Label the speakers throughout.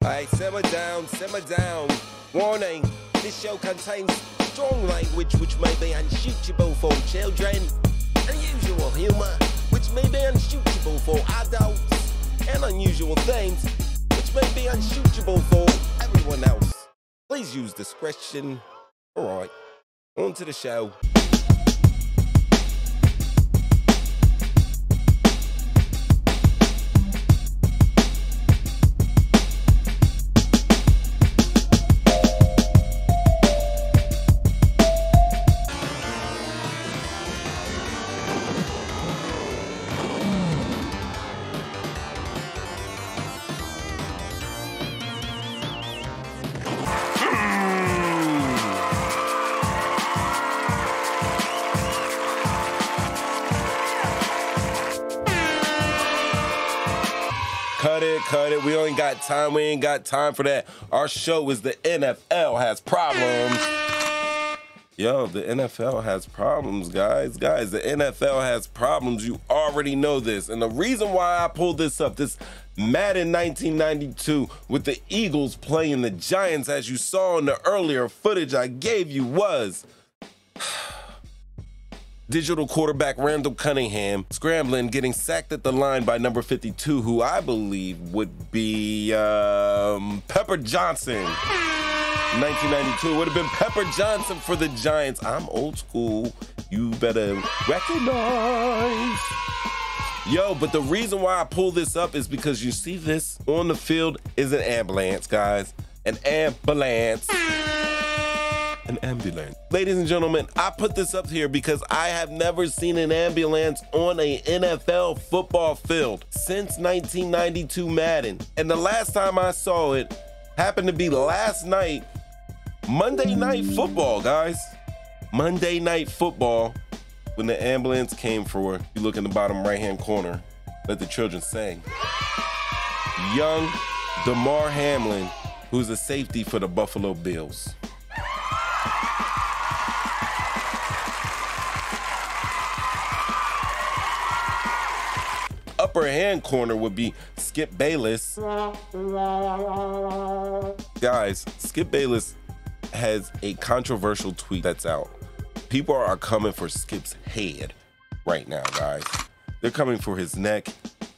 Speaker 1: Alright, simmer down. Warning, this show contains strong language which may be unsuitable for children, unusual humor which may be unsuitable for adults, and unusual things which may be unsuitable for everyone else. Please use discretion. Alright, on to the show. Cut it. We ain't got time. We ain't got time for that. Our show is the NFL has problems. Yo, the NFL has problems, guys. The NFL has problems. You already know this. And the reason why I pulled this up, this Madden 1992 with the Eagles playing the Giants, as you saw in the earlier footage I gave you, was digital quarterback Randall Cunningham scrambling, getting sacked at the line by number 52, who I believe would be Pepper Johnson. 1992 would have been Pepper Johnson for the Giants. I'm old school. You better recognize. Yo, but the reason why I pull this up is because you see this on the field is an ambulance, guys. An ambulance. An ambulance. Ladies and gentlemen, I put this up here because I have never seen an ambulance on a NFL football field since 1992 Madden. And the last time I saw it happened to be last night, Monday Night Football, guys. Monday Night Football, when the ambulance came for, you look in the bottom right-hand corner, let the children sing. Young Damar Hamlin, who's a safety for the Buffalo Bills. Upper hand corner would be Skip Bayless. Guys, Skip Bayless has a controversial tweet that's out. People are coming for Skip's head right now, guys. They're coming for his neck,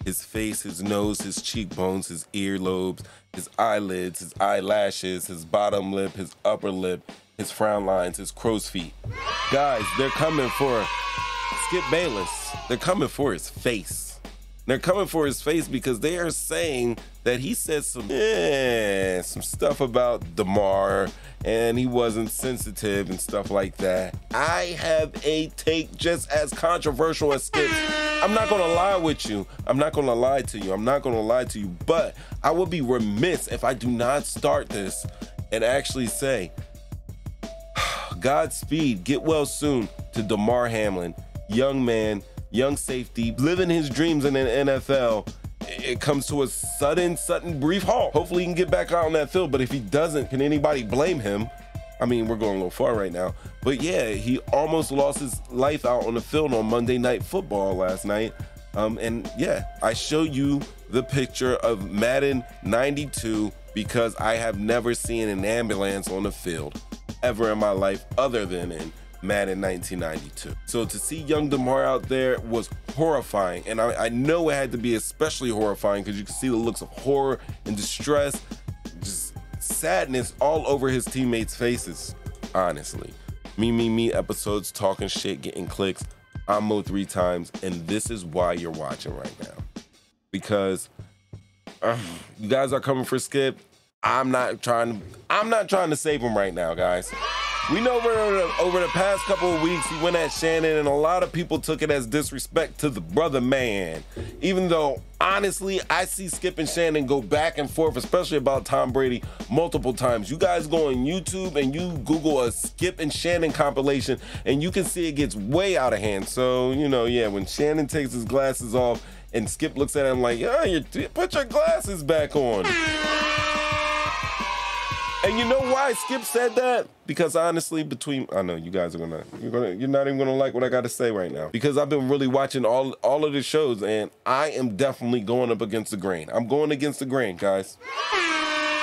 Speaker 1: his face, his nose, his cheekbones, his earlobes, his eyelids, his eyelashes, his bottom lip, his upper lip, his frown lines, his crow's feet. Guys, they're coming for Skip Bayless. They're coming for his face. They're coming for his face because they are saying that he said some stuff about Damar and he wasn't sensitive and stuff like that. I have a take just as controversial as Skip's. I'm not gonna lie with you. I'm not gonna lie to you, but I would be remiss if I do not start this and actually say, Godspeed, get well soon to Damar Hamlin, young man, young safety, living his dreams in the NFL. It comes to a sudden, brief halt. Hopefully he can get back out on that field, but if he doesn't, can anybody blame him? I mean, we're going a little far right now. But yeah, he almost lost his life out on the field on Monday Night Football last night. And yeah, I show you the picture of Madden 92 because I have never seen an ambulance on the field ever in my life other than in Madden 1992. So to see young Damar out there was horrifying, and I know it had to be especially horrifying because you can see the looks of horror and distress, just sadness all over his teammates' faces. Honestly, me episodes, talking shit, getting clicks. I'm Mo 3 times, and this is why you're watching right now, because you guys are coming for Skip. I'm not trying to save him right now, guys. We know over the past couple of weeks, he went at Shannon, and a lot of people took it as disrespect to the brother man. Even though, honestly, I see Skip and Shannon go back and forth, especially about Tom Brady, multiple times. You guys go on YouTube and you Google a Skip and Shannon compilation, and you can see it gets way out of hand. So, you know, yeah, when Shannon takes his glasses off and Skip looks at him like, yeah, you put your glasses back on. And you know why Skip said that? Because honestly, I know you guys are you're not even gonna like what I gotta say right now. Because I've been really watching all of the shows, and I am definitely going up against the grain. I'm going against the grain, guys.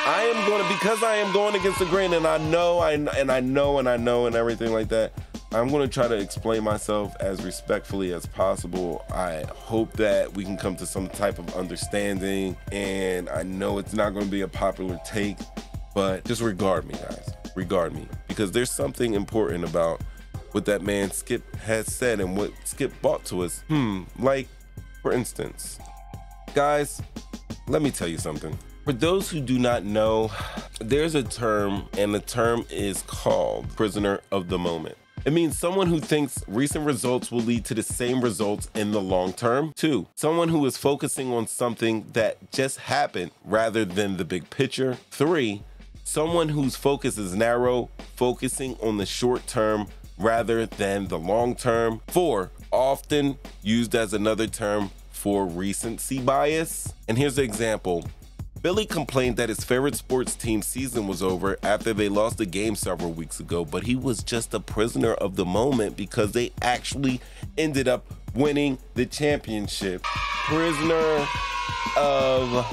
Speaker 1: because I am going against the grain, and I know and everything like that, I'm going to try to explain myself as respectfully as possible. I hope that we can come to some type of understanding, and I know it's not going to be a popular take, but just regard me, guys. Regard me, because there's something important about what that man Skip has said and what Skip brought to us. Like, for instance, guys, let me tell you something. For those who do not know, there's a term, and the term is called prisoner of the moment. It means someone who thinks recent results will lead to the same results in the long term. 2, someone who is focusing on something that just happened rather than the big picture. 3, someone whose focus is narrow, focusing on the short term rather than the long term. 4, often used as another term for recency bias. And here's an example. Billy complained that his favorite sports team's season was over after they lost a game several weeks ago, but he was just a prisoner of the moment because they actually ended up winning the championship. Prisoner of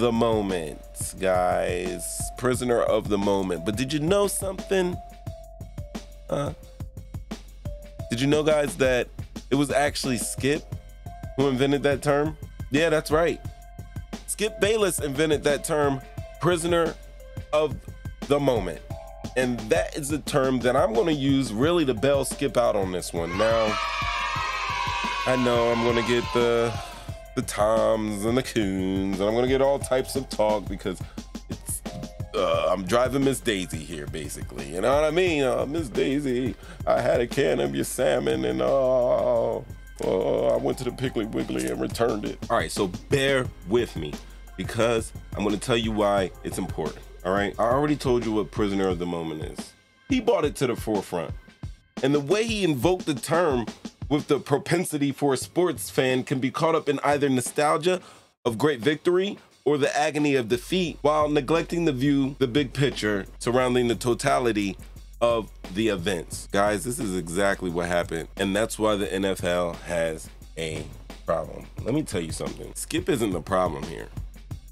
Speaker 1: the moment, guys. Prisoner of the moment. But did you know something? Did you know, guys, that it was actually Skip who invented that term? Yeah, that's right. Skip Bayless invented that term, prisoner of the moment. And that is a term that I'm going to use really to bail Skip out on this one. Now, I know I'm going to get the Toms and the Coons, and I'm going to get all types of talk because it's I'm driving Miss Daisy here, basically. You know what I mean? Miss Daisy, I had a can of your salmon, and I went to the Piggly Wiggly and returned it. All right, so bear with me because I'm going to tell you why it's important. All right, I already told you what prisoner of the moment is. He brought it to the forefront. And the way he invoked the term with the propensity for a sports fan can be caught up in either nostalgia of great victory or the agony of defeat while neglecting to view the big picture surrounding the totality of the events. Guys, this is exactly what happened, and that's why the NFL has a problem. Let me tell you something. Skip isn't the problem here.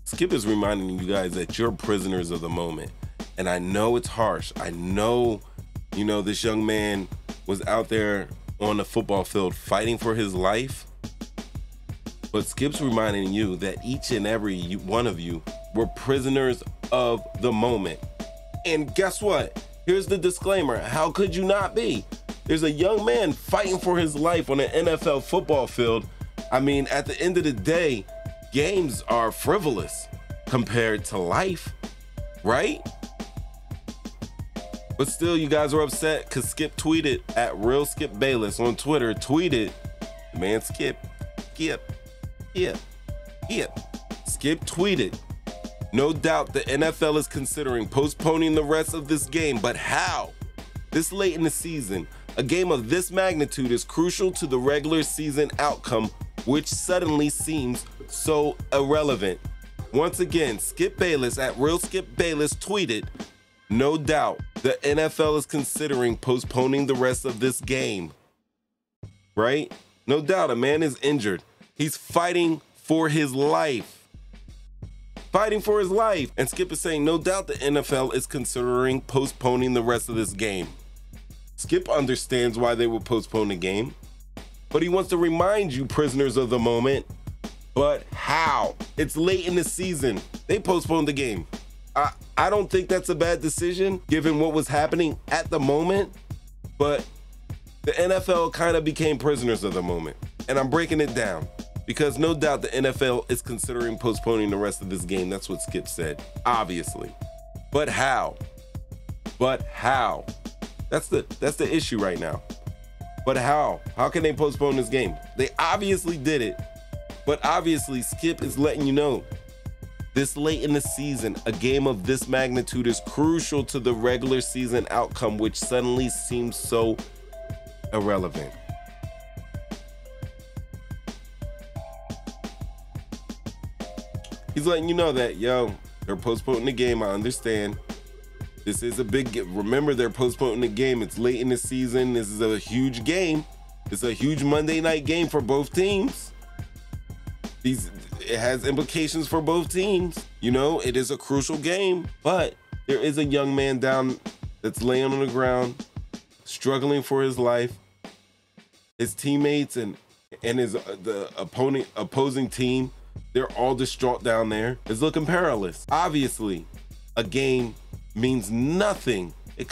Speaker 1: Skip is reminding you guys that you're prisoners of the moment. And I know it's harsh. I know, this young man was out there on the football field fighting for his life. But Skip's reminding you that each and every one of you were prisoners of the moment. And guess what? Here's the disclaimer. How could you not be? There's a young man fighting for his life on an NFL football field. I mean, at the end of the day, games are frivolous compared to life, right? But still, you guys are upset because Skip tweeted at Real Skip Bayless on Twitter, tweeted, man, Skip tweeted, no doubt the NFL is considering postponing the rest of this game, but how? This late in the season, a game of this magnitude is crucial to the regular season outcome, which suddenly seems so irrelevant. Once again, Skip Bayless at Real Skip Bayless tweeted, no doubt the NFL is considering postponing the rest of this game. Right? No doubt a man is injured. He's fighting for his life. Fighting for his life. And Skip is saying, no doubt the NFL is considering postponing the rest of this game. Skip understands why they will postpone the game, but he wants to remind you, prisoners of the moment, but how? It's late in the season. They postponed the game. I don't think that's a bad decision given what was happening at the moment, but the NFL kind of became prisoners of the moment. And I'm breaking it down because no doubt the NFL is considering postponing the rest of this game. That's what Skip said, obviously. But how? But how? That's the issue right now. But how? How can they postpone this game? They obviously did it, but obviously Skip is letting you know this late in the season, a game of this magnitude is crucial to the regular season outcome, which suddenly seems so irrelevant. He's letting you know that, yo, they're postponing the game. I understand. This is a big game. Remember, they're postponing the game. It's late in the season. This is a huge game. It's a huge Monday night game for both teams. it has implications for both teams. You know, it is a crucial game, but there is a young man down that's laying on the ground, struggling for his life. His teammates and the opposing team, they're all distraught down there. It's looking perilous. Obviously, a game means nothing. It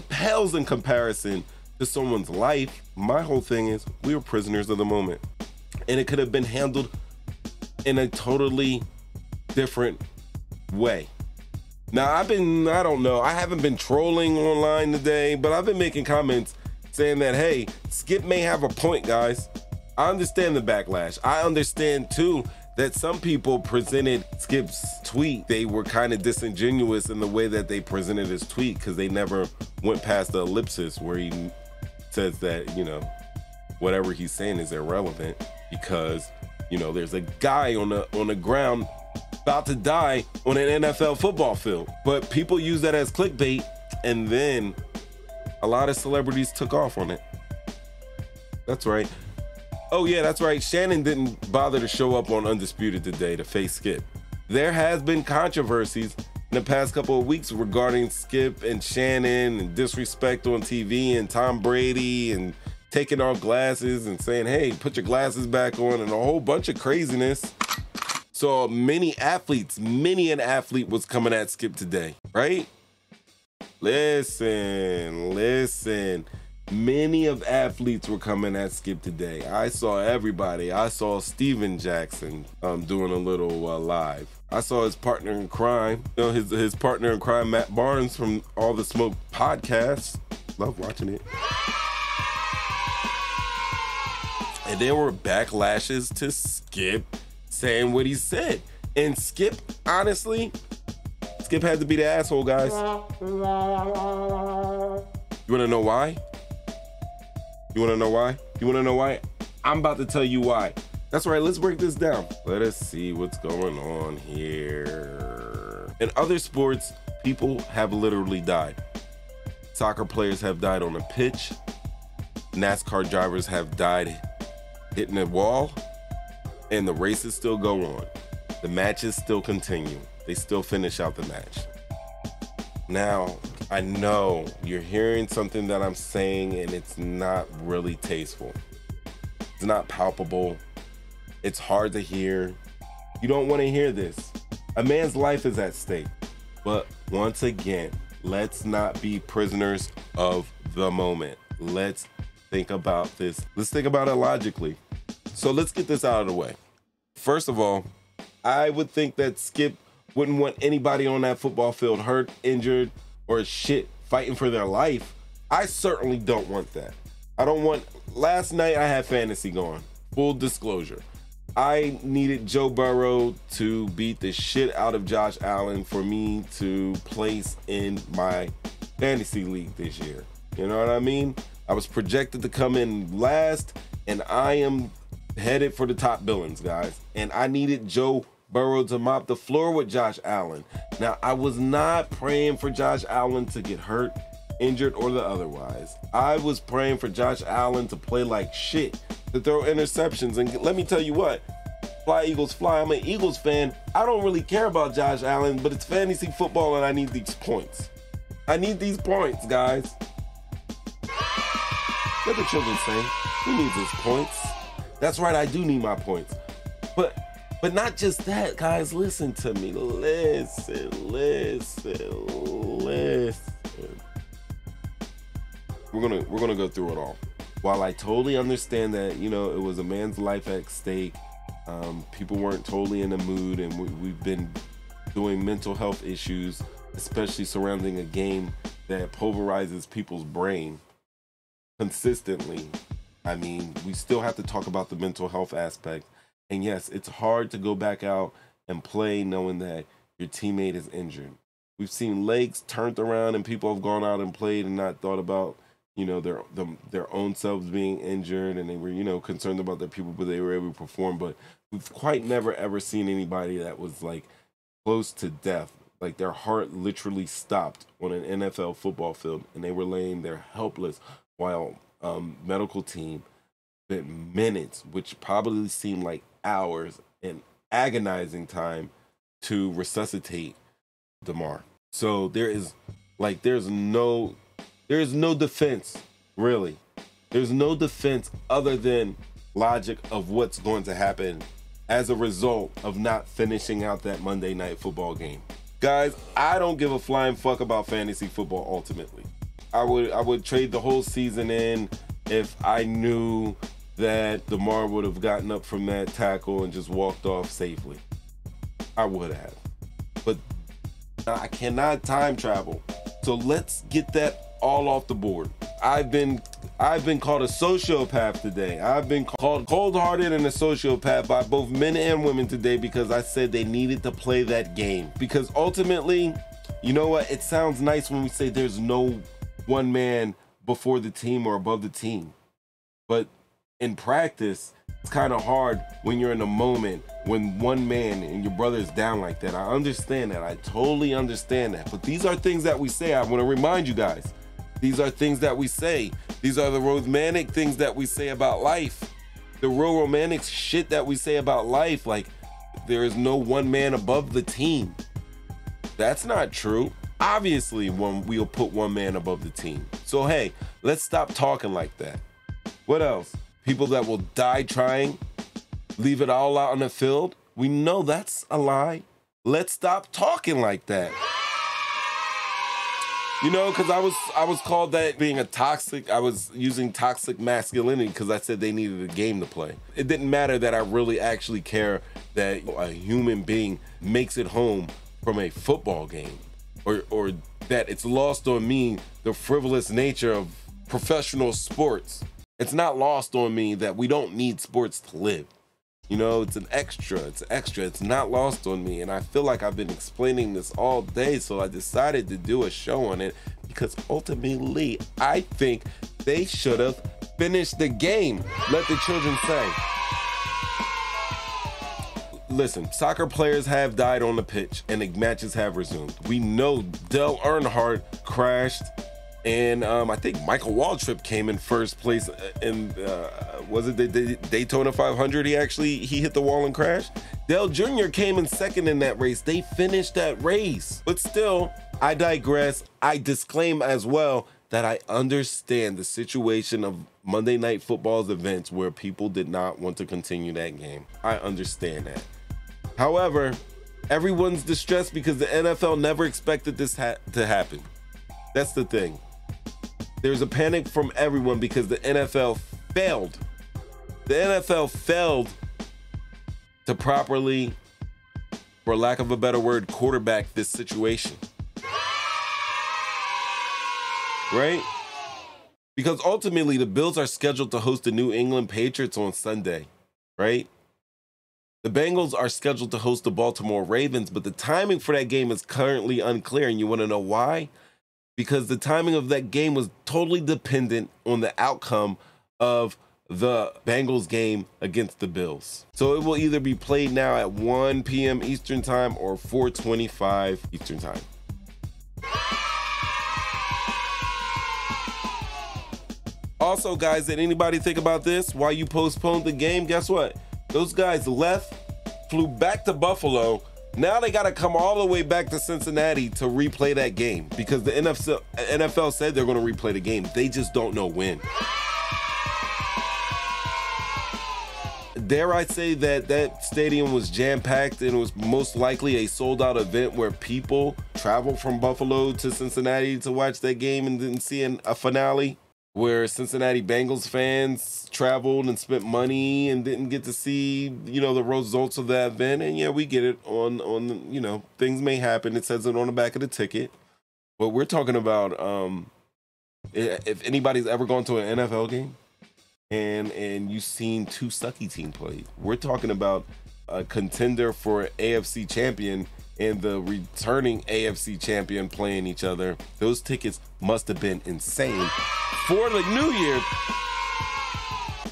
Speaker 1: pales in comparison to someone's life. My whole thing is we were prisoners of the moment, and it could have been handled in a totally different way. Now, I don't know, I haven't been trolling online today, but I've been making comments saying that, hey, Skip may have a point, guys. I understand the backlash. I understand too that some people presented Skip's tweet, they were kind of disingenuous in the way that they presented his tweet, because they never went past the ellipsis where he says that, you know, whatever he's saying is irrelevant because, you know, there's a guy on the ground about to die on an NFL football field. But people use that as clickbait, and then a lot of celebrities took off on it. That's right. Oh yeah, that's right. Shannon didn't bother to show up on Undisputed today to face Skip. There has been controversies in the past couple of weeks regarding Skip and Shannon and disrespect on TV and Tom Brady and taking off glasses and saying, hey, put your glasses back on, and a whole bunch of craziness. So many an athlete was coming at Skip today, right? Listen. Many of athletes were coming at Skip today. I saw everybody. I saw Steven Jackson doing a little live. I saw his partner in crime, you know, his partner in crime, Matt Barnes from All the Smoke podcast. Love watching it. And there were backlashes to Skip saying what he said. And Skip, honestly, Skip had to be the asshole, guys. You wanna know why? You wanna know why? I'm about to tell you why. That's right, let's break this down. Let us see what's going on here. In other sports, people have literally died. Soccer players have died on a pitch. NASCAR drivers have died hitting a wall. And the races still go on. The matches still continue. They still finish out the match. Now, I know you're hearing something that I'm saying and it's not really tasteful. It's not palpable. It's hard to hear. You don't want to hear this. A man's life is at stake. But once again, let's not be prisoners of the moment. Let's think about this. Let's think about it logically. So let's get this out of the way. First of all, I would think that Skip wouldn't want anybody on that football field hurt, injured, or shit fighting for their life. I certainly don't want that. Last night I had fantasy going. Full disclosure. I needed Joe Burrow to beat the shit out of Josh Allen for me to place in my fantasy league this year. You know what I mean? I was projected to come in last, and I am headed for the top billings, guys. And I needed Joe Burrow to mop the floor with Josh Allen. Now, I was not praying for Josh Allen to get hurt, injured, or the otherwise. I was praying for Josh Allen to play like shit, to throw interceptions. And let me tell you what, fly Eagles fly. I'm an Eagles fan. I don't really care about Josh Allen, but it's fantasy football and I need these points. I need these points, guys. What the children say? He needs his points. That's right, I do need my points. But not just that, guys. Listen to me. Listen. We're gonna go through it all. While I totally understand that, you know, it was a man's life at stake, people weren't totally in the mood, and we've been doing mental health issues, especially surrounding a game that pulverizes people's brain consistently. I mean, we still have to talk about the mental health aspect. And yes, it's hard to go back out and play knowing that your teammate is injured. We've seen legs turned around and people have gone out and played and not thought about, you know, their own selves being injured, and they were, you know, concerned about their people, but they were able to perform. But we've quite never ever seen anybody that was like close to death. Like their heart literally stopped on an NFL football field and they were laying there helpless while medical team spent minutes, which probably seemed like hours and agonizing time to resuscitate Damar. So there's no defense, really. There's no defense other than logic of what's going to happen as a result of not finishing out that Monday Night Football game. Guys, I don't give a flying fuck about fantasy football ultimately. I would trade the whole season in if I knew that Damar would have gotten up from that tackle and just walked off safely. I would have. But I cannot time travel. So let's get that all off the board. I've been called a sociopath today. I've been called cold-hearted and a sociopath by both men and women today because I said they needed to play that game. Because ultimately, you know what? It sounds nice when we say there's no one man before the team or above the team. But in practice, it's kind of hard when you're in a moment when one man and your brother is down like that. I understand that. I totally understand that. But these are things that we say. I want to remind you guys. These are things that we say. These are the romantic things that we say about life. The real romantic shit that we say about life. Like, there is no one man above the team. That's not true. Obviously, we'll put one man above the team. So, hey, let's stop talking like that. What else? People that will die trying, leave it all out on the field. We know that's a lie. Let's stop talking like that. You know, because I was called that being a toxic, I was using toxic masculinity because I said they needed a game to play. It didn't matter that I really actually care that a human being makes it home from a football game or that it's lost on me the frivolous nature of professional sports. It's not lost on me that we don't need sports to live. You know, it's an extra, it's not lost on me. And I feel like I've been explaining this all day, so I decided to do a show on it because ultimately I think they should have finished the game. Let the children say. Listen, soccer players have died on the pitch and the matches have resumed. We know Dale Earnhardt crashed. And I think Michael Waltrip came in first place in, was it the Daytona 500? He hit the wall and crashed. Dale Jr. came in second in that race. They finished that race. But still, I digress. I disclaim as well that I understand the situation of Monday Night Football's events where people did not want to continue that game. I understand that. However, everyone's distressed because the NFL never expected this to happen. That's the thing. There's a panic from everyone because the NFL failed. The NFL failed to properly, for lack of a better word, quarterback this situation. Right? Because ultimately the Bills are scheduled to host the New England Patriots on Sunday, right? The Bengals are scheduled to host the Baltimore Ravens, but the timing for that game is currently unclear. And you want to know why? Because the timing of that game was totally dependent on the outcome of the Bengals game against the Bills. So it will either be played now at 1 p.m. Eastern time or 4:25 Eastern time. Also, guys, did anybody think about this? Why you postponed the game? Guess what? Those guys left, flew back to Buffalo. Now they got to come all the way back to Cincinnati to replay that game because the NFL said they're going to replay the game. They just don't know when. Dare I say that that stadium was jam-packed and it was most likely a sold-out event where people traveled from Buffalo to Cincinnati to watch that game and didn't see a finale? Where Cincinnati Bengals fans traveled and spent money and didn't get to see, you know, the results of that event. And yeah, we get it on, you know, things may happen. It says it on the back of the ticket. But we're talking about if anybody's ever gone to an NFL game and you've seen two sucky teams play, we're talking about a contender for AFC champion and the returning AFC champion playing each other. Those tickets must have been insane. For the new year,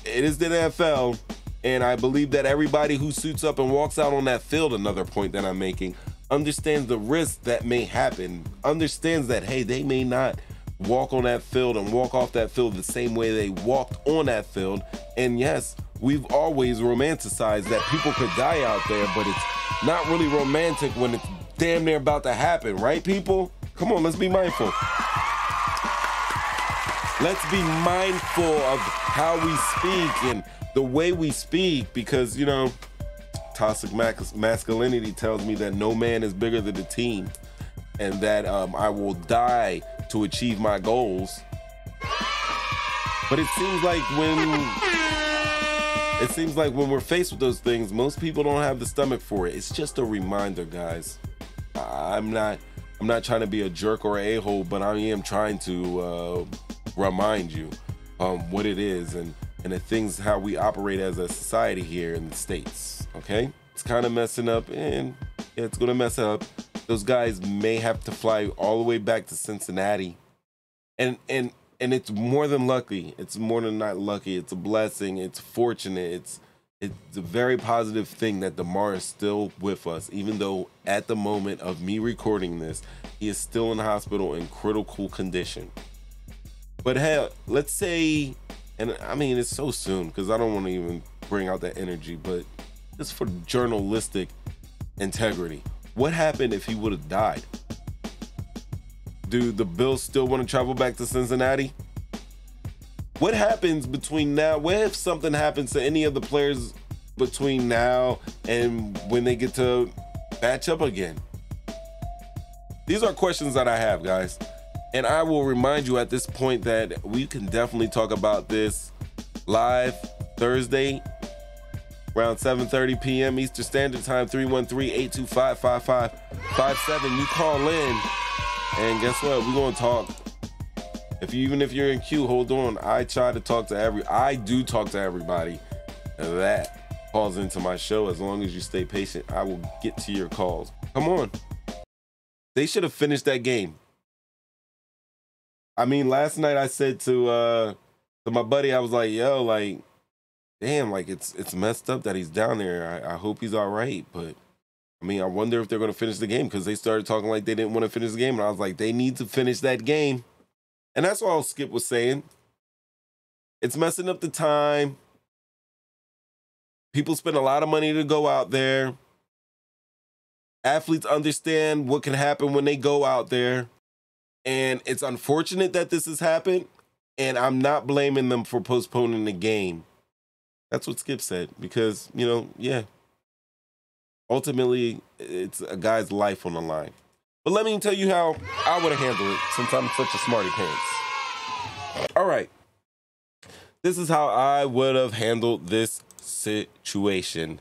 Speaker 1: it is the NFL, and I believe that everybody who suits up and walks out on that field, another point that I'm making, understands the risk that may happen, understands that, hey, they may not walk on that field and walk off that field the same way they walked on that field. And yes, we've always romanticized that people could die out there, but it's not really romantic when it's damn near about to happen, right, people? Come on, let's be mindful. Let's be mindful of how we speak and the way we speak, because, you know, toxic masculinity tells me that no man is bigger than the team, and that I will die to achieve my goals. But it seems like when we're faced with those things, most people don't have the stomach for it. It's just a reminder, guys. I'm not trying to be a jerk or an a-hole, but I am trying to remind you what it is and the things, how we operate as a society here in the States, okay? It's kind of messing up, and it's gonna mess up. Those guys may have to fly all the way back to Cincinnati, and it's more than lucky. It's more than not lucky. It's a blessing. It's fortunate. It's a very positive thing that Damar is still with us, even though at the moment of me recording this, he is still in the hospital in critical condition. But hell, let's say, and I mean, it's so soon because I don't want to even bring out that energy, but just for journalistic integrity, what happened if he would have died? Do the Bills still want to travel back to Cincinnati? What happens between now? What if something happens to any of the players between now and when they get to match up again? These are questions that I have, guys. And I will remind you at this point that we can definitely talk about this live Thursday around 7:30 p.m. Eastern Standard Time, 313-825-5557. You call in, and guess what? We're going to talk. Even if you're in queue, hold on. I do talk to everybody that calls into my show. As long as you stay patient, I will get to your calls. Come on. They should have finished that game. I mean, last night I said to my buddy, I was like, yo, like, damn, like it's messed up that he's down there. I hope he's all right. But I mean, I wonder if they're going to finish the game, because they started talking like they didn't want to finish the game. And I was like, they need to finish that game. And that's all Skip was saying. It's messing up the time. People spend a lot of money to go out there. Athletes understand what can happen when they go out there. And it's unfortunate that this has happened. And I'm not blaming them for postponing the game. That's what Skip said. Because, you know, yeah. Ultimately, it's a guy's life on the line. But let me tell you how I would have handled it, since I'm such a smarty pants. All right. This is how I would have handled this situation.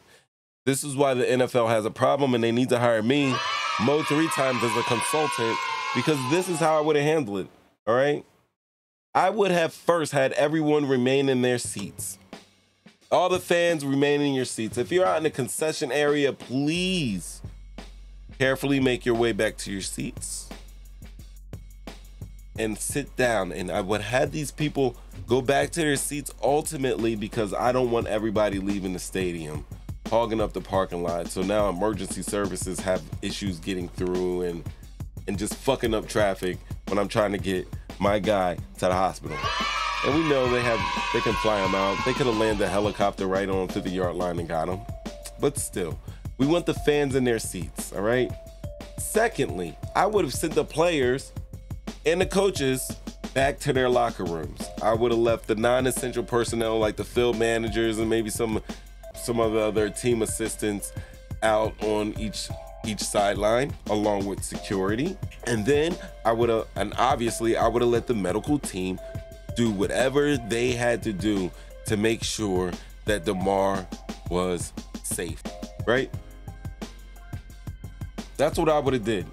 Speaker 1: This is why the NFL has a problem, and they need to hire me, Mo, 3 times as a consultant, because this is how I would have handled it. All right. I would have first had everyone remain in their seats. All the fans remain in your seats. If you're out in the concession area, please carefully make your way back to your seats and sit down. And I would have these people go back to their seats ultimately, because I don't want everybody leaving the stadium, hogging up the parking lot. So now emergency services have issues getting through and just fucking up traffic when I'm trying to get my guy to the hospital. And we know they can fly him out. They could have landed a helicopter right on 50-yard line and got him. But still, we want the fans in their seats, all right? Secondly, I would have sent the players and the coaches back to their locker rooms. I would have left the non-essential personnel, like the field managers and maybe some of the other team assistants, out on each sideline along with security. And then obviously I would have let the medical team do whatever they had to do to make sure that Damar was safe, right? That's what I would have did.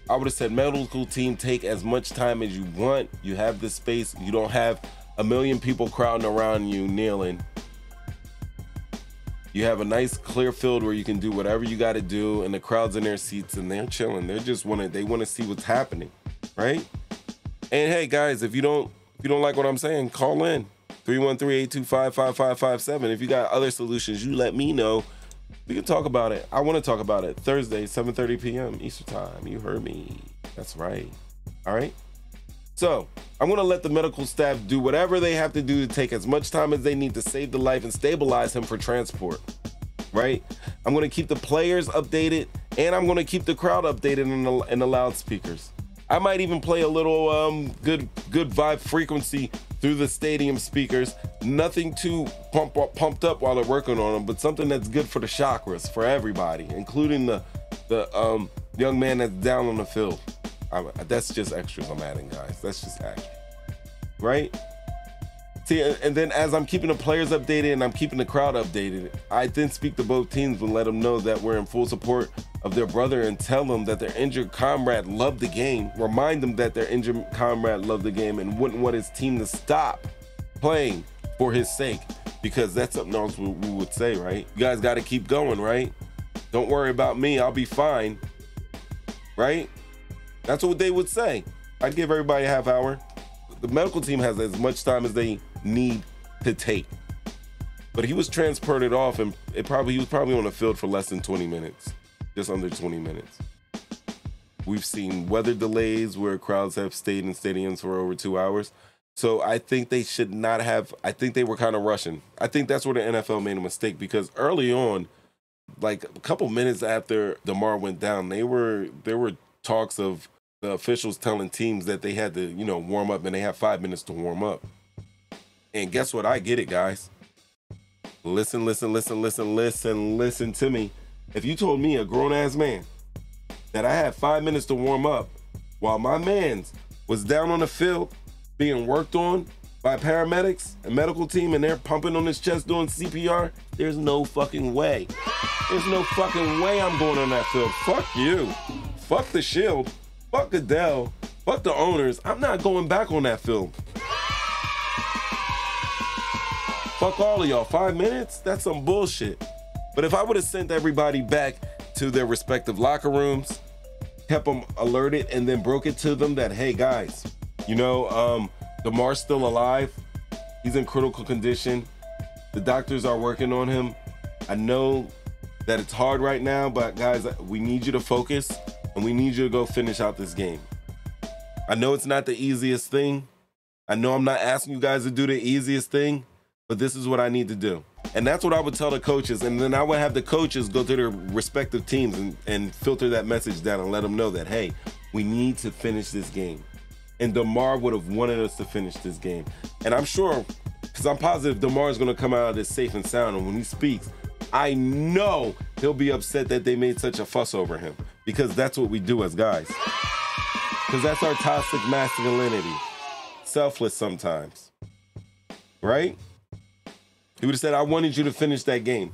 Speaker 1: I would have said, medical team, take as much time as you want. You have the space. You don't have a million people crowding around you kneeling. You have a nice clear field where you can do whatever you got to do, and the crowd's in their seats and they're chilling. They want to see what's happening, right? And hey, guys, if you don't like what I'm saying, call in 313-825-5557. If you got other solutions, you let me know. We can talk about it. I want to talk about it. Thursday, 7:30 p.m. Eastern Time. You heard me. That's right. All right. So I'm going to let the medical staff do whatever they have to do to take as much time as they need to save the life and stabilize him for transport, right? I'm going to keep the players updated, and I'm going to keep the crowd updated in the loudspeakers. I might even play a little good vibe frequency through the stadium speakers. Nothing too pumped up while they're working on them, but something that's good for the chakras, for everybody, including the young man that's down on the field. That's just extras I'm adding, guys. That's just extra, right? See, and then as I'm keeping the players updated and I'm keeping the crowd updated, I then speak to both teams and let them know that we're in full support of their brother and tell them that their injured comrade loved the game. Remind them that their injured comrade loved the game and wouldn't want his team to stop playing for his sake, because that's something else we would say, right? You guys got to keep going, right? Don't worry about me. I'll be fine, right? That's what they would say. I'd give everybody a half hour. The medical team has as much time as they need to take. But he was transported off, and he was probably on the field for less than 20 minutes, just under 20 minutes. We've seen weather delays where crowds have stayed in stadiums for over 2 hours. So I think they should not have, I think they were kind of rushing. I think that's where the NFL made a mistake, because early on, like a couple minutes after Damar went down, there were talks of the officials telling teams that they had to, warm up, and they have 5 minutes to warm up. And guess what? I get it, guys. Listen to me. If you told me, a grown-ass man, that I had 5 minutes to warm up while my mans was down on the field being worked on by paramedics and medical team, and they're pumping on his chest doing CPR, there's no fucking way. There's no fucking way I'm going on that field. Fuck you. Fuck the Shield. Fuck Goodell. Fuck the owners. I'm not going back on that field. Fuck all of y'all. 5 minutes? That's some bullshit. But if I would have sent everybody back to their respective locker rooms, kept them alerted, and then broke it to them that, hey guys, Damar's still alive. He's in critical condition. The doctors are working on him. I know that it's hard right now, but guys, we need you to focus, and we need you to go finish out this game. I know it's not the easiest thing. I know I'm not asking you guys to do the easiest thing, but this is what I need to do. And that's what I would tell the coaches, and then I would have the coaches go to their respective teams and filter that message down and let them know that, hey, we need to finish this game. And Damar would have wanted us to finish this game. And I'm sure, because I'm positive Damar is going to come out of this safe and sound, and when he speaks, I know he'll be upset that they made such a fuss over him, because that's what we do as guys. Because that's our toxic masculinity. Selfless sometimes. Right? He would have said, I wanted you to finish that game.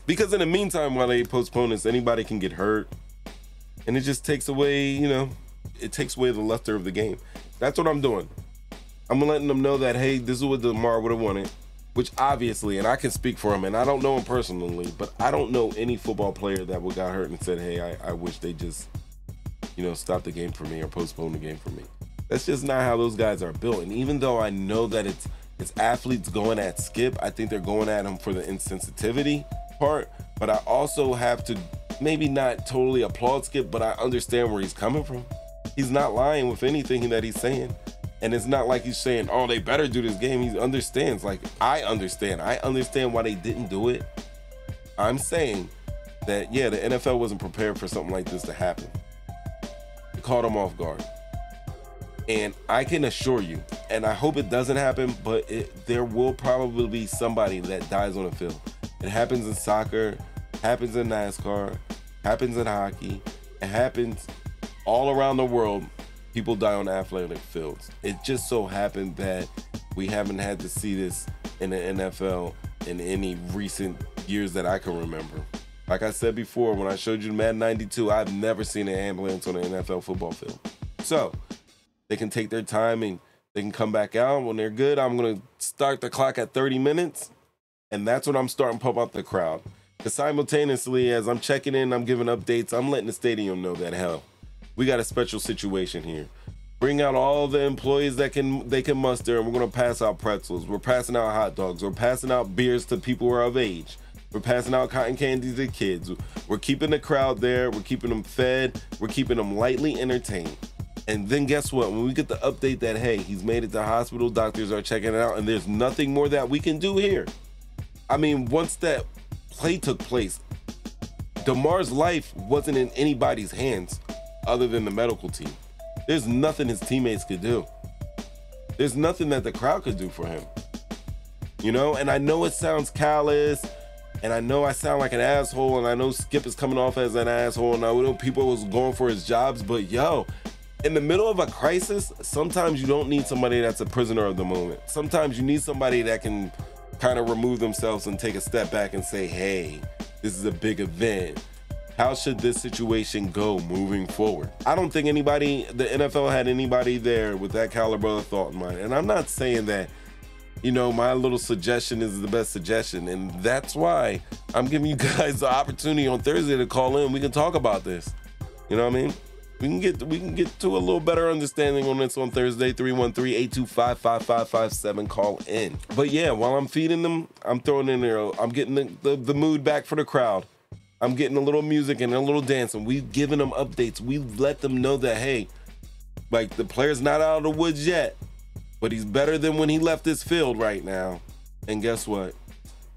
Speaker 1: Because in the meantime, while they postpone this, anybody can get hurt. And it just takes away, it takes away the luster of the game. That's what I'm doing. I'm letting them know that, hey, this is what Damar would have wanted. Which obviously, and I can speak for him, and I don't know him personally, but I don't know any football player that would got hurt and said, hey, I wish they just, stop the game for me or postpone the game for me. That's just not how those guys are built. And even though I know that it's athletes going at Skip, I think they're going at him for the insensitivity part, but I also have to maybe not totally applaud Skip, but I understand where he's coming from. He's not lying with anything that he's saying. And it's not like he's saying, oh, they better do this game. He understands. Like, I understand. I understand why they didn't do it. I'm saying that, yeah, the NFL wasn't prepared for something like this to happen. It caught them off guard. And I can assure you, and I hope it doesn't happen, but there will probably be somebody that dies on the field. It happens in soccer, happens in NASCAR, happens in hockey, it happens all around the world. People die on athletic fields. It just so happened that we haven't had to see this in the NFL in any recent years that I can remember. Like I said before, when I showed you Madden 92, I've never seen an ambulance on an NFL football field. So they can take their time and they can come back out. When they're good, I'm going to start the clock at 30 minutes, and that's when I'm starting to pump up the crowd. Because simultaneously, as I'm checking in, I'm giving updates, I'm letting the stadium know that, hell, we got a special situation here. Bring out all the employees that they can muster, and we're going to pass out pretzels. We're passing out hot dogs. We're passing out beers to people who are of age. We're passing out cotton candy to kids. We're keeping the crowd there. We're keeping them fed. We're keeping them lightly entertained. And then guess what? When we get the update that, hey, he's made it to the hospital, doctors are checking it out, and there's nothing more that we can do here. I mean, once that play took place, Damar's life wasn't in anybody's hands other than the medical team. There's nothing his teammates could do. There's nothing that the crowd could do for him. You know, and I know it sounds callous, and I know I sound like an asshole, and I know Skip is coming off as an asshole, and I know people was going for his jobs, but yo, in the middle of a crisis, sometimes you don't need somebody that's a prisoner of the moment. Sometimes you need somebody that can kind of remove themselves and take a step back and say, hey, this is a big event. How should this situation go moving forward? I don't think anybody, the NFL had anybody there with that caliber of thought in mind. And I'm not saying that, you know, my little suggestion is the best suggestion. And that's why I'm giving you guys the opportunity on Thursday to call in. We can talk about this. You know what I mean? We can get to a little better understanding on this on Thursday. 313-825-5557. Call in. But yeah, while I'm feeding them, I'm throwing in there. I'm getting the mood back for the crowd. I'm getting a little music and a little dancing. We've given them updates. We've let them know that, hey, like, the player's not out of the woods yet, but he's better than when he left this field right now. And guess what?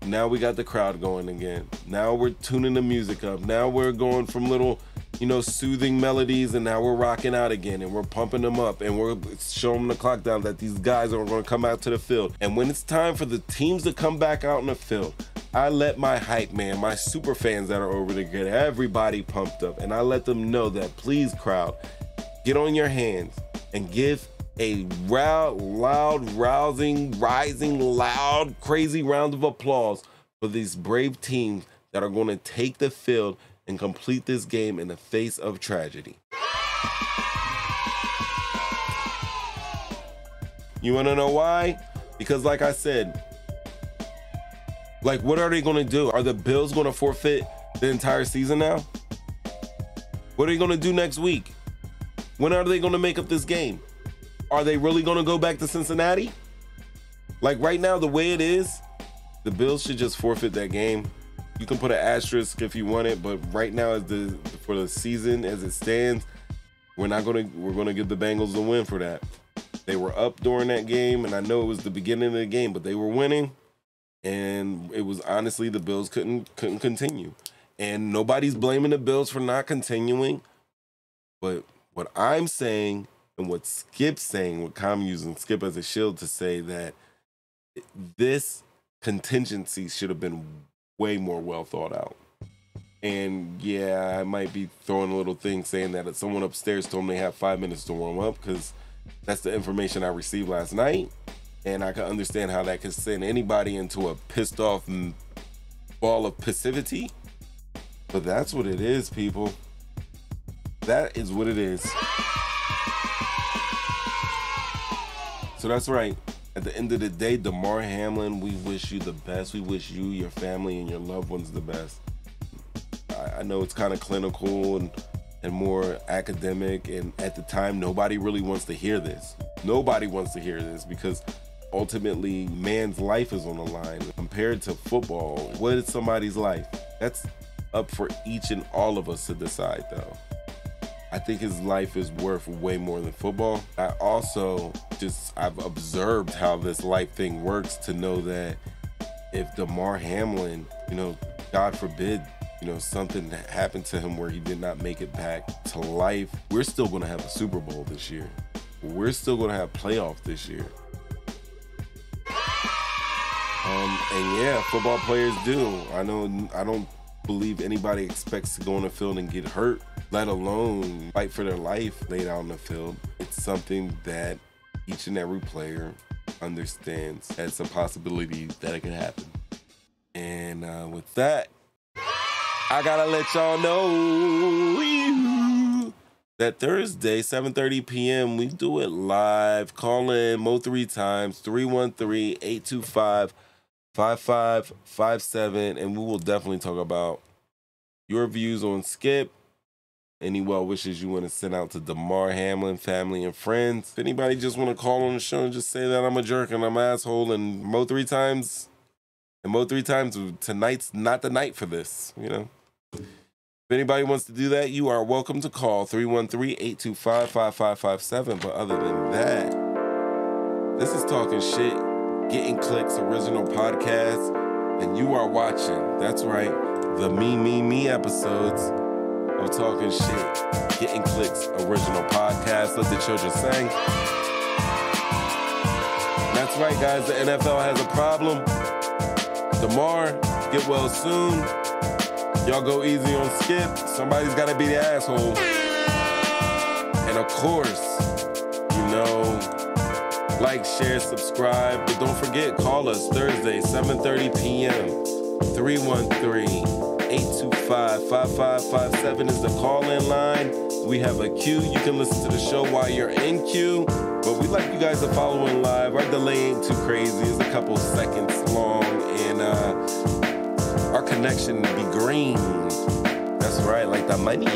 Speaker 1: Now we got the crowd going again. Now we're tuning the music up. Now we're going from little, you know, soothing melodies, and now we're rocking out again, and we're pumping them up, and we're showing the clock down that these guys are going to come out to the field. And when it's time for the teams to come back out in the field, I let my hype man, my super fans that are over there, get everybody pumped up, and I let them know that, please, crowd, get on your hands and give a loud, rousing, rising, loud, crazy round of applause for these brave teams that are going to take the field and complete this game in the face of tragedy. You want to know why? Because like I said, like, what are they going to do? Are the Bills going to forfeit the entire season now? What are they going to do next week? When are they going to make up this game? Are they really going to go back to Cincinnati? Like, right now, the way it is, the Bills should just forfeit that game. You can put an asterisk if you want it, but right now, for the season as it stands, we're going to give the Bengals the win for that. They were up during that game, and I know it was the beginning of the game, but they were winning, and it was honestly the Bills couldn't continue. And nobody's blaming the Bills for not continuing, but what I'm saying and what Skip's saying, what I'm using Skip as a shield to say that this contingency should have been way more well thought out. And yeah, I might be throwing a little thing saying that someone upstairs told me they have 5 minutes to warm up, because that's the information I received last night. And I can understand how that could send anybody into a pissed off ball of passivity. But that's what it is, people. That is what it is. So that's right. At the end of the day, Damar Hamlin, we wish you the best. We wish you, your family, and your loved ones the best. I know it's kind of clinical and more academic, and at the time, nobody really wants to hear this. Nobody wants to hear this, because ultimately, man's life is on the line. Compared to football, what is somebody's life? That's up for each and all of us to decide, though. I think his life is worth way more than football. I also I've observed how this life thing works to know that if Damar Hamlin, you know, God forbid, you know, something happened to him where he did not make it back to life, we're still going to have a Super Bowl this year. We're still going to have playoffs this year. And yeah, football players do. I don't believe anybody expects to go on the field and get hurt, let alone fight for their life laid out on the field. It's something that each and every player understands as a possibility that it can happen. And with that, I gotta let y'all know that Thursday, 7:30 p.m., we do it live. Call in Mo 3 times, 313-825-5557, and we will definitely talk about your views on Skip, any well wishes you want to send out to Damar Hamlin, family, and friends. If anybody just want to call on the show and just say that I'm a jerk and I'm an asshole and Mo 3 times, tonight's not the night for this, you know? If anybody wants to do that, you are welcome to call 313-825-5557. But other than that, this is Talking Shit, Getting Clicks original podcast, and you are watching, that's right, the Me episodes of Talking Shit, Getting Clicks original podcast. Let the children sing. That's right, guys, the NFL has a problem. Damar, get well soon. Y'all go easy on Skip. Somebody's got to be the asshole. And of course, you know, like, share, subscribe. But don't forget, call us Thursday, 7:30 p.m. 313-825-5557 is the call-in line. We have a queue. You can listen to the show while you're in queue. But we'd like you guys to follow in live. Our delay ain't too crazy. It's a couple seconds long. And our connection be green. That's right, like the money.